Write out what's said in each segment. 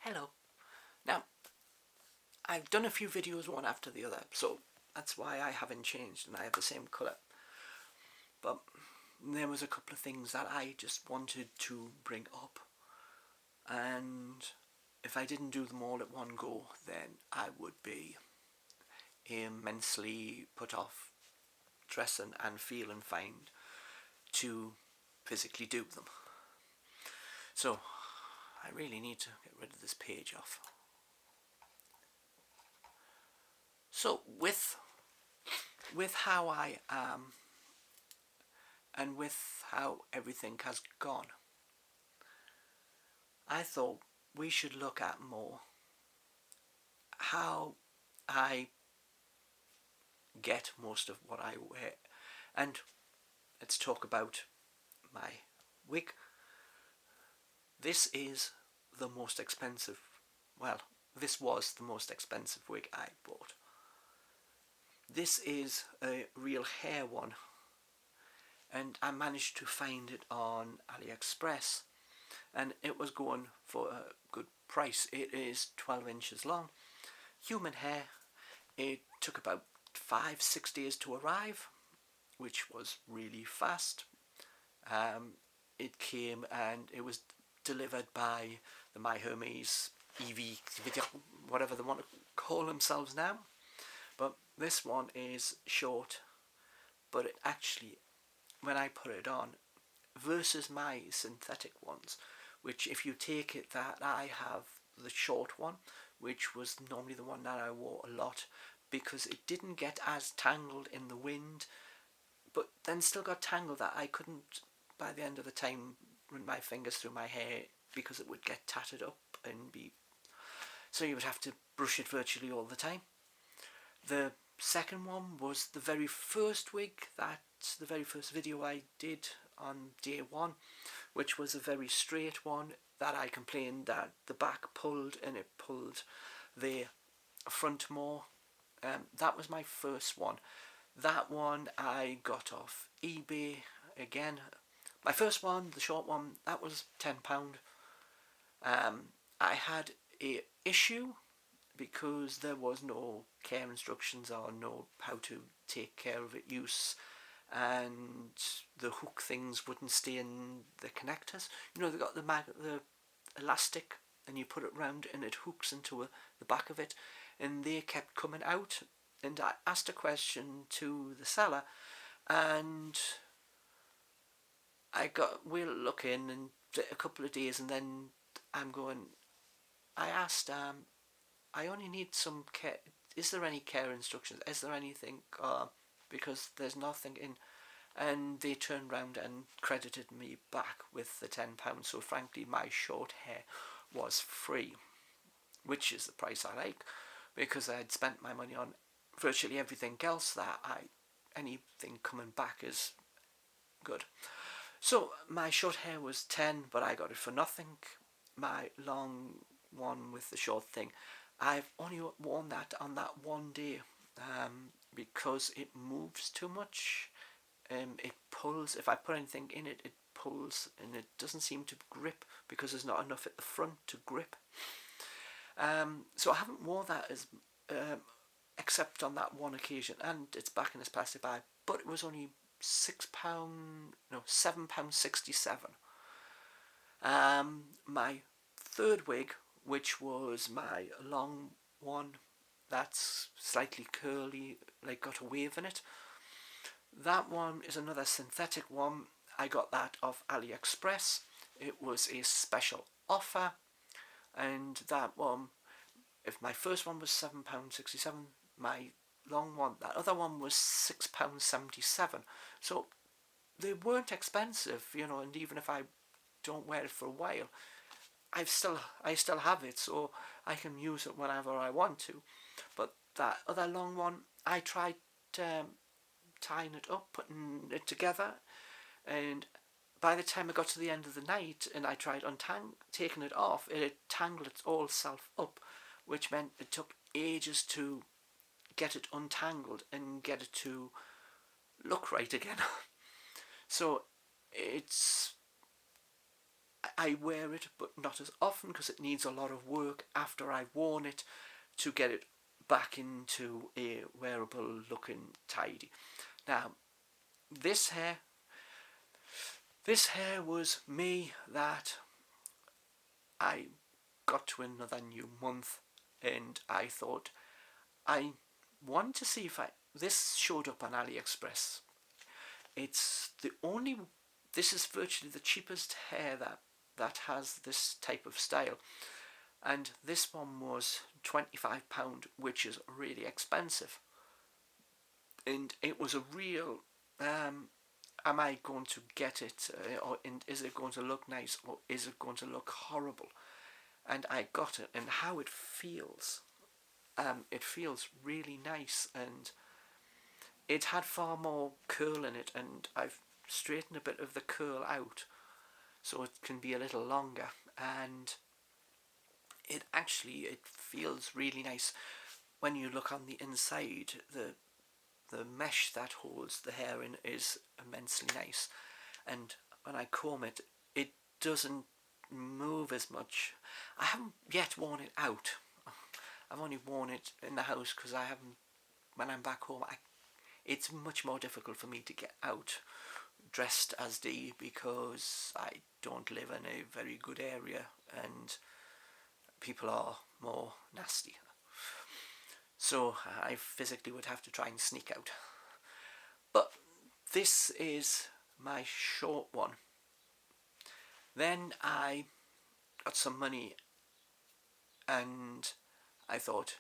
Hello. Now, I've done a few videos one after the other, so that's why I haven't changed and I have the same colour. But there was a couple of things that I just wanted to bring up, and if I didn't do them all at one go, then I would be immensely put off dressing and feeling fine to physically do them. So I really need to get rid of this page off. So with how I am and with how everything has gone, I thought we should look at more how I get most of what I wear. And let's talk about my wig. This is the most expensive, well, this was the most expensive wig I bought. This is a real hair one, and I managed to find it on AliExpress, and it was going for a good price. It is 12 inches long, human hair. It took about 5-6 days to arrive, which was really fast. It came and it was delivered by the My Hermes EV, whatever they want to call themselves now. But this one is short, but it actually, when I put it on, versus my synthetic ones, which if you take it that I have the short one, which was normally the one that I wore a lot, because it didn't get as tangled in the wind, but then still got tangled that I couldn't, by the end of the time, run my fingers through my hair because it would get tattered up and be, so you would have to brush it virtually all the time. The second one was the very first wig, that's the very first video I did on day one, which was a very straight one that I complained that the back pulled and it pulled the front more. That was my first one. That one I got off eBay again. My first one, the short one, that was £10. I had a issue because there was no care instructions or no how to take care of it use, and the hook things wouldn't stay in the connectors. You know, they got the elastic and you put it round and it hooks into the back of it, and they kept coming out. And I asked a question to the seller, and we'll look in and a couple of days, and then I asked, I only need some care, is there any care instructions, is there anything, because there's nothing in, and they turned round and credited me back with the £10, so frankly my short hair was free, which is the price I like, because I had spent my money on virtually everything else that anything coming back is good. So my short hair was 10, but I got it for nothing. My long one with the short thing, I've only worn that on that one day, because it moves too much. It pulls, if I put anything in it, it pulls, and it doesn't seem to grip because there's not enough at the front to grip. So I haven't worn that as except on that one occasion, and it's back in its plastic bag, but it was only £7.67. My third wig, which was my long one that's slightly curly, like got a wave in it, that one is another synthetic one. I got that off AliExpress. It was a special offer, and that one, if my first one was £7.67, my long one, that other one was £6.77. So they weren't expensive, you know, and even if I don't wear it for a while, I still have it, so I can use it whenever I want to. But that other long one, I tried tying it up, putting it together, and by the time I got to the end of the night and I tried taking it off, it had tangled its all self up, which meant it took ages to get it untangled and get it to look right again. So I wear it, but not as often because it needs a lot of work after I've worn it to get it back into a wearable looking tidy. Now, this hair, this hair was me that I got to another new month, and I thought I want to see if I. This showed up on AliExpress. It's the only. This is virtually the cheapest hair that has this type of style, and this one was £25, which is really expensive. And it was a real. Am I going to get it, or is it going to look nice, or is it going to look horrible? And I got it, and how it feels. It feels really nice, and it had far more curl in it, and I've straightened a bit of the curl out so it can be a little longer, and it feels really nice when you look on the inside. The mesh that holds the hair in is immensely nice, and when I comb it, it doesn't move as much. I haven't yet worn it out. I've only worn it in the house because I haven't. When I'm back home, it's much more difficult for me to get out dressed as D because I don't live in a very good area and people are more nasty. So I physically would have to try and sneak out. But this is my short one. Then I got some money and I thought,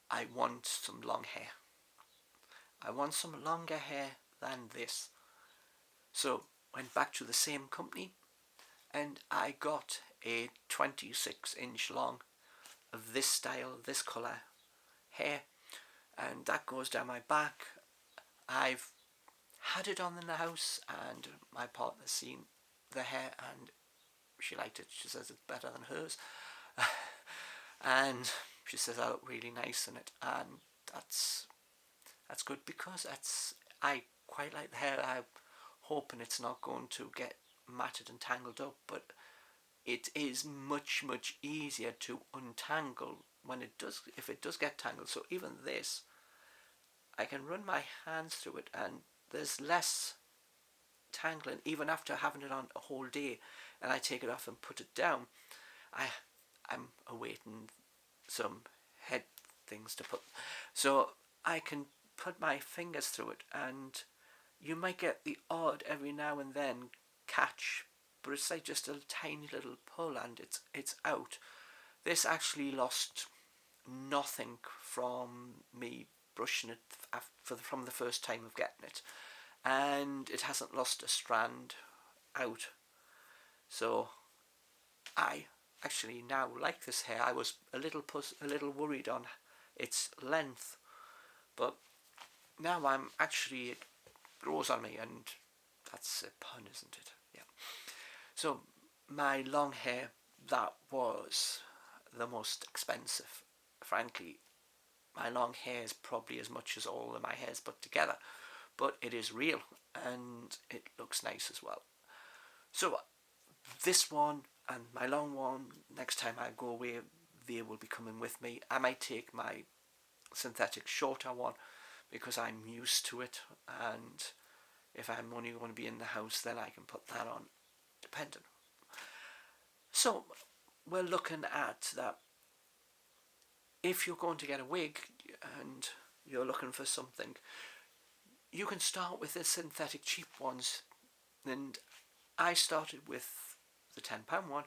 I want some long hair. I want some longer hair than this. So went back to the same company and I got a 26-inch long of this style, this colour hair, and that goes down my back. I've had it on in the house and my partner's seen the hair and she liked it. She says it's better than hers. And she says I look really nice in it, and that's good because I quite like the hair. I'm hoping it's not going to get matted and tangled up, but it is much easier to untangle when it does, if it does get tangled. So even this, I can run my hands through it and there's less tangling even after having it on a whole day, and I take it off and put it down. I'm awaiting some head things to put, so I can put my fingers through it, and you might get the odd every now and then catch, but it's like just a tiny little pull and it's out. This actually lost nothing from me brushing it from the first time of getting it, and it hasn't lost a strand out. So I actually now like this hair. I was a little worried on its length, but now I'm actually, it grows on me, and that's a pun, isn't it? Yeah. So my long hair, that was the most expensive. Frankly, my long hair is probably as much as all of my hairs put together, but it is real and it looks nice as well. So this one and my long one, next time I go away, they will be coming with me. I might take my synthetic shorter one because I'm used to it, and if I'm only going to be in the house, then I can put that on, depending. So we're looking at that. If you're going to get a wig and you're looking for something, you can start with the synthetic cheap ones, and I started with the £10 one,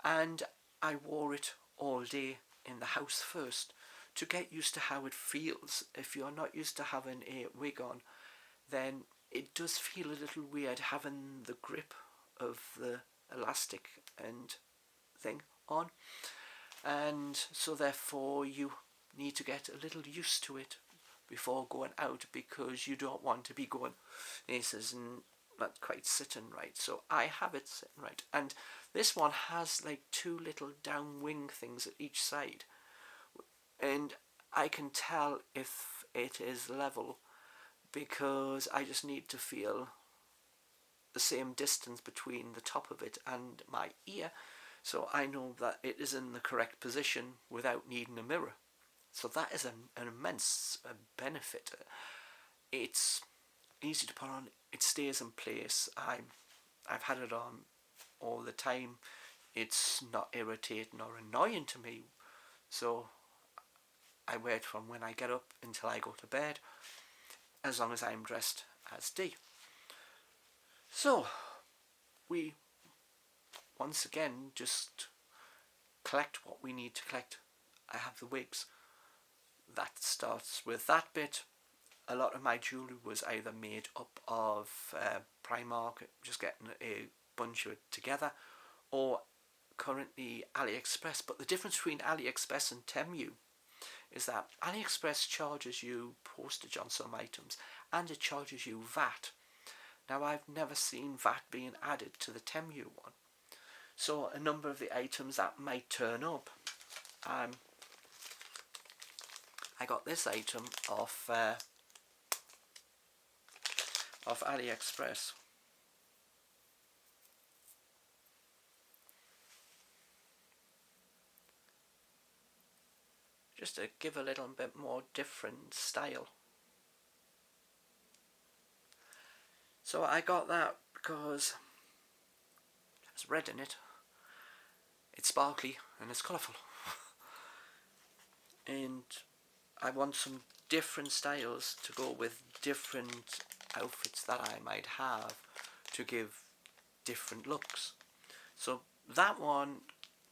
and I wore it all day in the house first to get used to how it feels. If you're not used to having a wig on, then it does feel a little weird having the grip of the elastic and thing on, and so therefore you need to get a little used to it before going out, because you don't want to be going, this isn't not quite sitting right. So I have it sitting right, and this one has like two little down wing things at each side, and I can tell if it is level because I just need to feel the same distance between the top of it and my ear, so I know that it is in the correct position without needing a mirror. So that is an immense benefit. It's easy to put on. It stays in place. I've had it on all the time. It's not irritating or annoying to me. So I wear it from when I get up until I go to bed, as long as I'm dressed as D. So we once again just collect what we need to collect. I have the wigs. That starts with that bit. A lot of my jewellery was either made up of Primark, just getting a bunch of it together, or currently AliExpress. But the difference between AliExpress and Temu is that AliExpress charges you postage on some items and it charges you VAT. Now I've never seen VAT being added to the Temu one. So a number of the items that might turn up. I got this item off AliExpress. Just to give a little bit more different style. So I got that because there's red in it. It's sparkly and it's colourful. And I want some different styles to go with different outfits that I might have to give different looks. So that one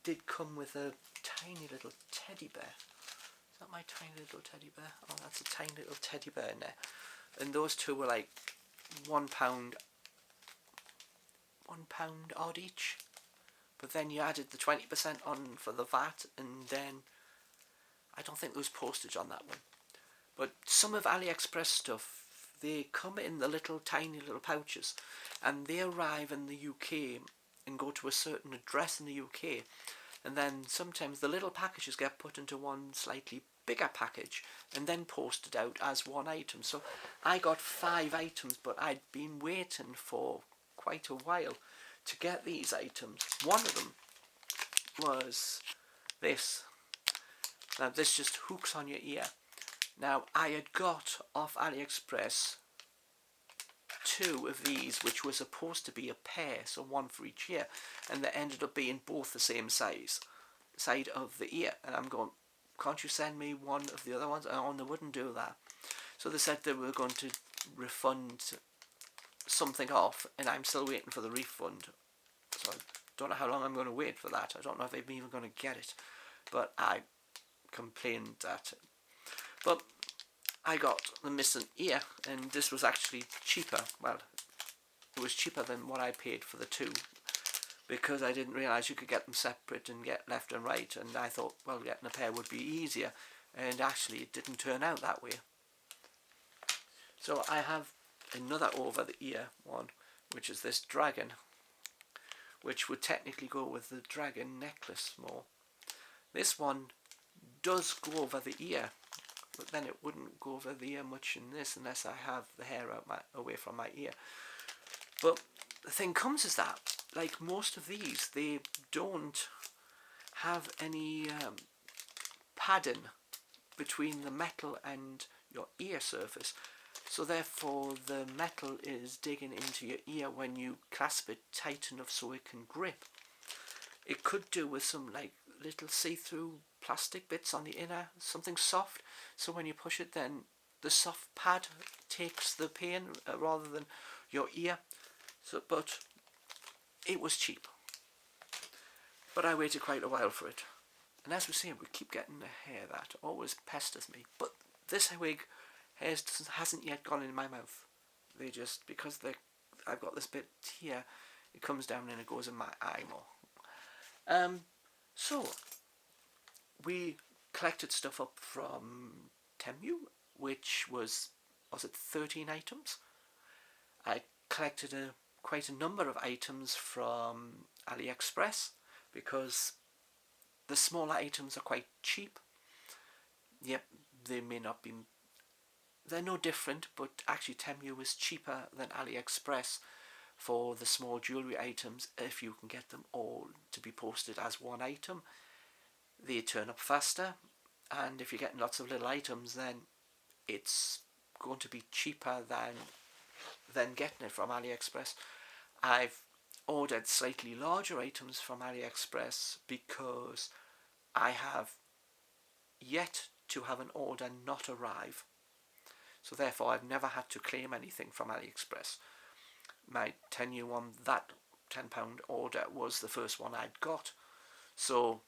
did come with a tiny little teddy bear. Is that my tiny little teddy bear? Oh, that's a tiny little teddy bear in there. And those two were like £1 odd each. But then you added the 20% on for the VAT, and then I don't think there was postage on that one. But some of AliExpress stuff, they come in the little tiny little pouches, and they arrive in the UK and go to a certain address in the UK, and then sometimes the little packages get put into one slightly bigger package and then posted out as one item. So I got 5 items, but I'd been waiting for quite a while to get these items. One of them was this. Now this just hooks on your ear. Now I had got off AliExpress 2 of these, which were supposed to be a pair, so one for each ear, and they ended up being both the same side of the ear. And I'm going, can't you send me one of the other ones? Oh, and they wouldn't do that. So they said they were going to refund something off, and I'm still waiting for the refund. So I don't know how long I'm going to wait for that. I don't know if I'm even going to get it. But I complained that. But I got the missing ear, and this was actually cheaper. Well, it was cheaper than what I paid for the 2, because I didn't realise you could get them separate and get left and right, and I thought, well, getting a pair would be easier, and actually it didn't turn out that way. So I have another over the ear one, which is this dragon, which would technically go with the dragon necklace more. This one does go over the ear, but then it wouldn't go over the ear much in this unless I have the hair out away from my ear. But the thing comes is that, like most of these, they don't have any padding between the metal and your ear surface. So therefore the metal is digging into your ear when you clasp it tight enough so it can grip. It could do with some like little see-through plastic bits on the inner, something soft, so when you push it then the soft pad takes the pain rather than your ear. So, but it was cheap. But I waited quite a while for it. And as we say, we keep getting the hair that always pesters me. But this wig hasn't yet gone in my mouth. They just, because I've got this bit here, it comes down and it goes in my eye more. So we collected stuff up from Temu, which was it 13 items? I collected quite a number of items from AliExpress, because the smaller items are quite cheap. Yep, they may not be, they're no different, but actually Temu is cheaper than AliExpress. for the small jewellery items, if you can get them all to be posted as one item, they turn up faster. And if you're getting lots of little items, then it's going to be cheaper than getting it from AliExpress. I've ordered slightly larger items from AliExpress because I have yet to have an order not arrive. So therefore I've never had to claim anything from AliExpress. My 10-year that £10 order was the first one I'd got. So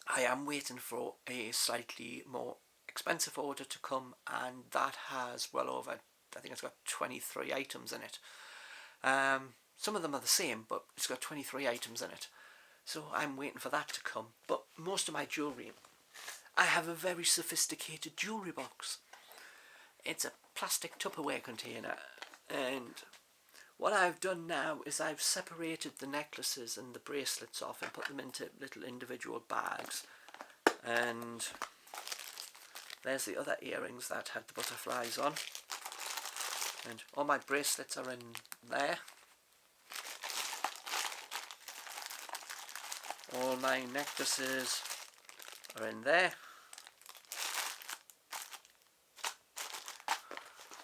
I am waiting for a slightly more expensive order to come, and that has well over, I think it's got 23 items in it. Some of them are the same, but it's got 23 items in it. So I'm waiting for that to come. But most of my jewellery, I have a very sophisticated jewellery box. It's a plastic Tupperware container, and what I've done now is I've separated the necklaces and the bracelets off and put them into little individual bags. And there's the other earrings that had the butterflies on, and all my bracelets are in there. All my necklaces are in there.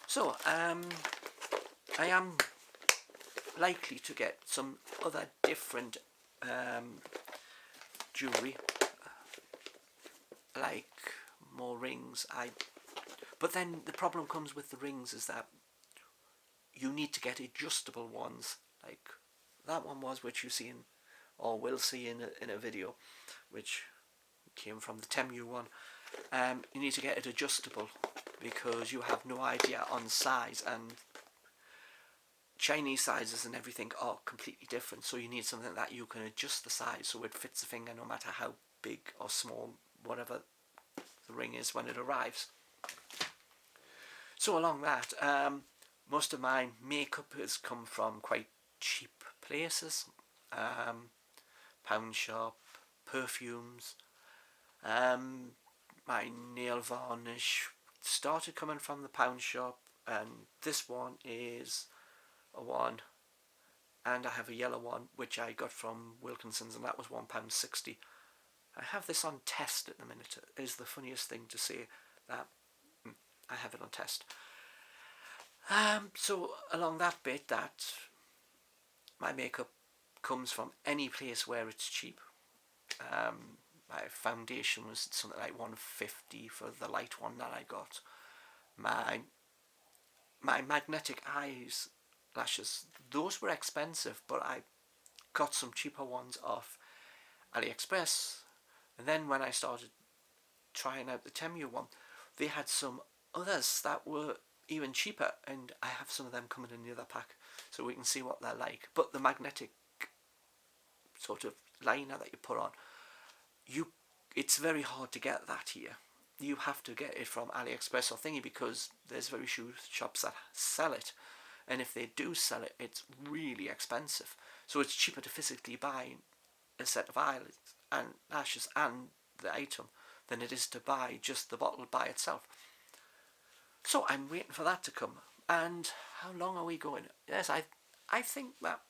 So I am likely to get some other different jewellery, like more rings. But then the problem comes with the rings is that you need to get adjustable ones, like that one was, which you see in, or will see in a video, which came from the Temu one. You need to get it adjustable because you have no idea on size, and Chinese sizes and everything are completely different, so you need something that you can adjust the size so it fits the finger no matter how big or small whatever the ring is when it arrives. So along that, most of my makeup has come from quite cheap places, pound shop, perfumes. My nail varnish started coming from the pound shop, and this one is a one, and I have a yellow one which I got from Wilkinson's, and that was £1.60. I have this on test at the minute. It is the funniest thing to say that I have it on test. So along that bit, that my makeup comes from any place where it's cheap. My foundation was something like £1.50 for the light one that I got. My magnetic eyes lashes, those were expensive, but I got some cheaper ones off AliExpress. And then when I started trying out the Temu one, they had some others that were even cheaper, and I have some of them coming in the other pack, so we can see what they're like. But the magnetic sort of liner that you put on, it's very hard to get that here. You have to get it from AliExpress or thingy, because there's very few shops that sell it, and if they do sell it, it's really expensive. So it's cheaper to physically buy a set of eyelids and lashes and the item than it is to buy just the bottle by itself. So I'm waiting for that to come. And how long are we going? Yes, I think that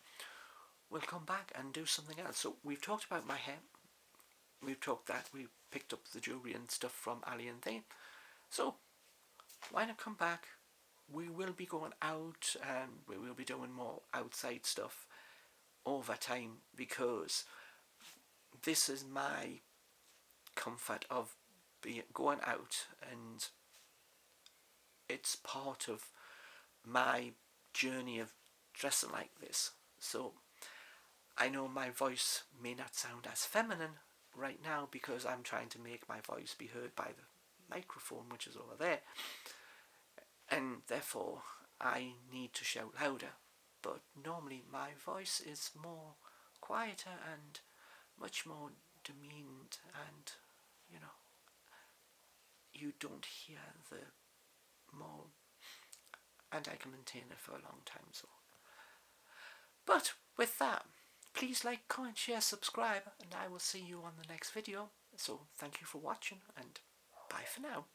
we'll come back and do something else. So we've talked about my hair. We've talked that we picked up the jewellery and stuff from Ali and Thane. So why not come back? We will be going out and we will be doing more outside stuff over time, because this is my comfort of going out, and it's part of my journey of dressing like this. So I know my voice may not sound as feminine right now because I'm trying to make my voice be heard by the microphone, which is over there, and therefore I need to shout louder. But normally my voice is more quieter and much more demeaned, and you don't hear the more, and I can maintain it for a long time. So, but with that, please like, comment, share, subscribe, and I will see you on the next video. So thank you for watching, and bye for now.